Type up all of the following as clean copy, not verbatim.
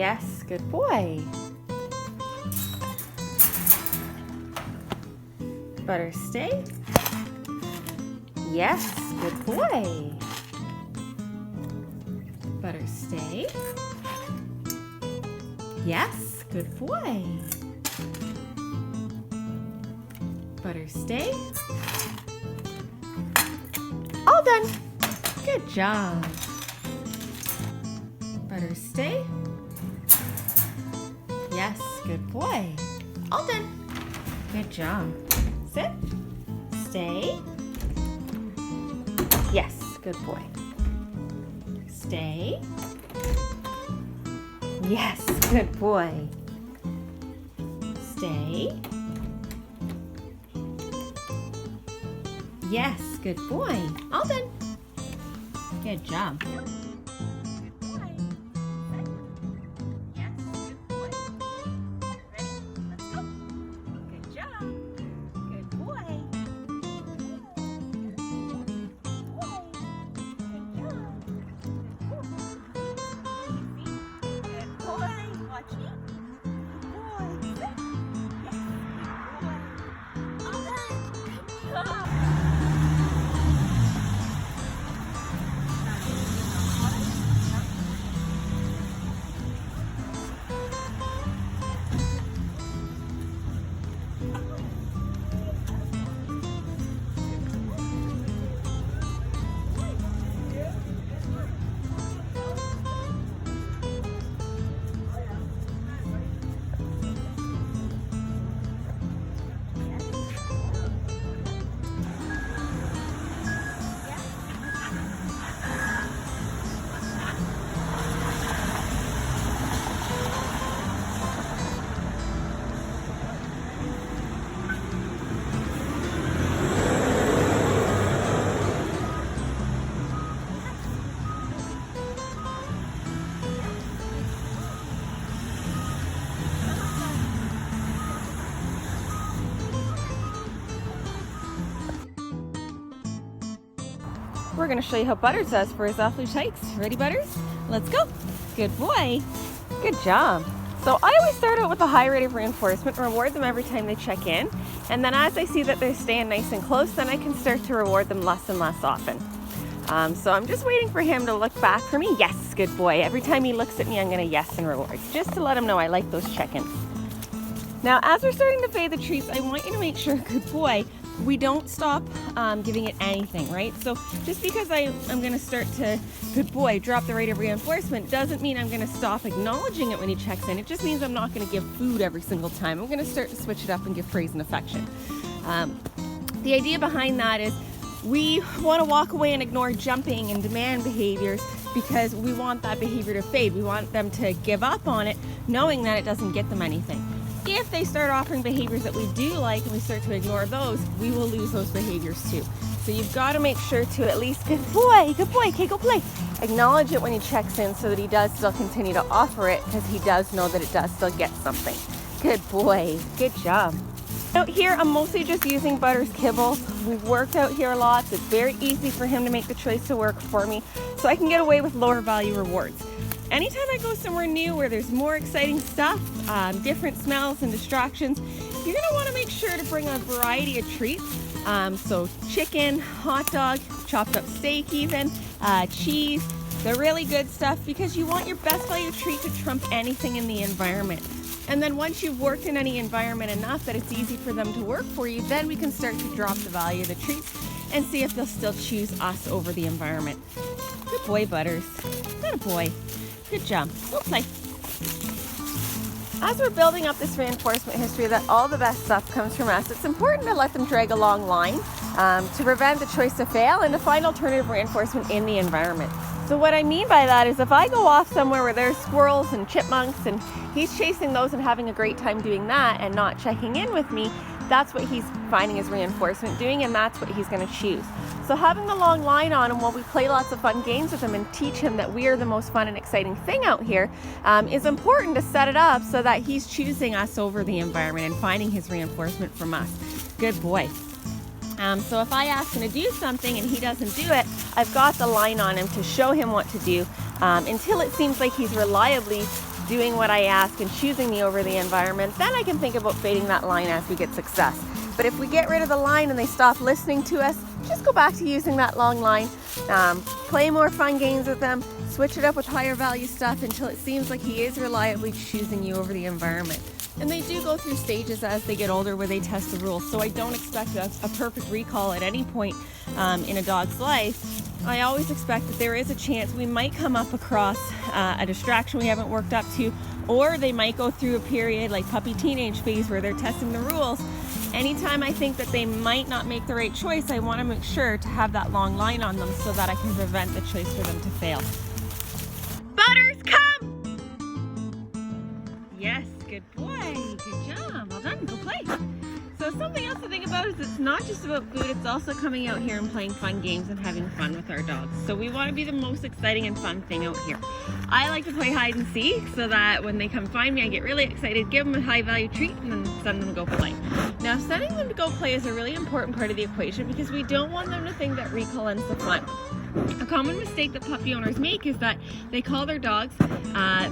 Yes, good boy. Butter, stay. Yes, good boy. Butter, stay. Yes, good boy. Butter, stay. All done. Good job. Butter, stay. Yes, good boy. All done. Good job. Sit. Stay. Yes, good boy. Stay. Yes, good boy. Stay. Yes, good boy. All done. Good job. We're going to show you how Butters does for his off-leash hikes. Ready, Butters? Let's go. Good boy. Good job. So I always start out with a high rate of reinforcement, reward them every time they check in, and then as I see that they're staying nice and close, then I can start to reward them less and less often. So I'm just waiting for him to look back for me. Yes, good boy. Every time he looks at me, I'm going to yes and reward, just to let him know I like those check-ins. Now, as we're starting to fade the treats, I want you to make sure, good boy, we don't stop giving it anything, right? So just because I'm going to start to, good boy, drop the rate of reinforcement doesn't mean I'm going to stop acknowledging it when he checks in. It just means I'm not going to give food every single time. I'm going to start to switch it up and give praise and affection. The idea behind that is we want to walk away and ignore jumping and demand behaviors because we want that behavior to fade. We want them to give up on it knowing that it doesn't get them anything. If they start offering behaviors that we do like and we start to ignore those, we will lose those behaviors too. So you've got to make sure to at least, good boy, okay, go play. Acknowledge it when he checks in so that he does still continue to offer it because he does know that it does still get something. Good boy, good job. Out here, I'm mostly just using Butters' kibbles. We've worked out here a lot, so it's very easy for him to make the choice to work for me, so I can get away with lower value rewards. Anytime I go somewhere new where there's more exciting stuff, different smells and distractions, you're gonna wanna make sure to bring a variety of treats. So chicken, hot dog, chopped up steak even, cheese, the really good stuff, because you want your best value treat to trump anything in the environment. And then once you've worked in any environment enough that it's easy for them to work for you, then we can start to drop the value of the treats and see if they'll still choose us over the environment. Good boy, Butters. Good boy. Good job. Go play. As we're building up this reinforcement history that all the best stuff comes from us, it's important to let them drag a long line to prevent the choice to fail and to find alternative reinforcement in the environment. So what I mean by that is if I go off somewhere where there's squirrels and chipmunks and he's chasing those and having a great time doing that and not checking in with me, that's what he's finding his reinforcement doing, and that's what he's going to choose. So having the long line on him while we play lots of fun games with him and teach him that we are the most fun and exciting thing out here is important to set it up so that he's choosing us over the environment and finding his reinforcement from us. Good boy. So if I ask him to do something and he doesn't do it, I've got the line on him to show him what to do until it seems like he's reliably doing what I ask and choosing me over the environment, then I can think about fading that line as we get success. But if we get rid of the line and they stop listening to us, just go back to using that long line. Play more fun games with them, switch it up with higher value stuff until it seems like he is reliably choosing you over the environment. And they do go through stages as they get older where they test the rules, so I don't expect a perfect recall at any point in a dog's life. I always expect that there is a chance we might come up across a distraction we haven't worked up to, or they might go through a period like puppy teenage phase where they're testing the rules. Anytime I think that they might not make the right choice, I want to make sure to have that long line on them so that I can prevent the choice for them to fail. Butters, come! Yes, good boy. Good job. Well done. Go play. So something else to think about is it's not just about food, it's also coming out here and playing fun games and having fun with our dogs. So we want to be the most exciting and fun thing out here. I like to play hide and seek so that when they come find me, I get really excited, give them a high value treat, and then send them to go play. Now, sending them to go play is a really important part of the equation because we don't want them to think that recall ends the fun. A common mistake that puppy owners make is that they call their dogs,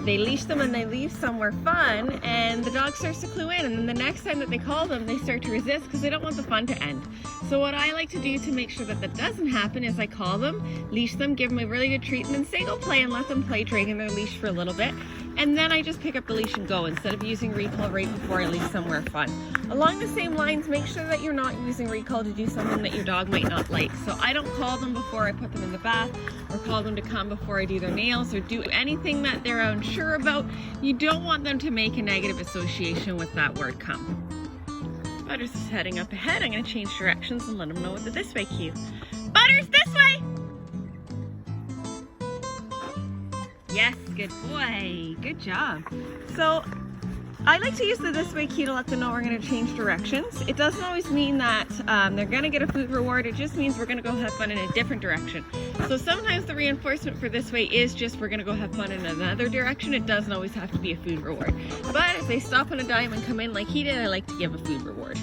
they leash them and they leave somewhere fun, and the dog starts to clue in, and then the next time that they call them, they start to resist because they don't want the fun to end. So what I like to do to make sure that that doesn't happen is I call them, leash them, give them a really good treat, and then say go play and let them play dragging their leash for a little bit. And then I just pick up the leash and go instead of using recall right before I leave somewhere fun. Along the same lines, make sure that you're not using recall to do something that your dog might not like. So I don't call them before I put them in the bath, or call them to come before I do their nails, or do anything that they're unsure about. You don't want them to make a negative association with that word come. Butters is heading up ahead. I'm going to change directions and let him know with the this way cue. Butters, this way! Yes, good boy. Good job. So I like to use the this way cue to let them know we're going to change directions. It doesn't always mean that they're going to get a food reward. It just means we're going to go have fun in a different direction. So sometimes the reinforcement for this way is just we're going to go have fun in another direction. It doesn't always have to be a food reward. But if they stop on a dime and come in like he did, I like to give a food reward.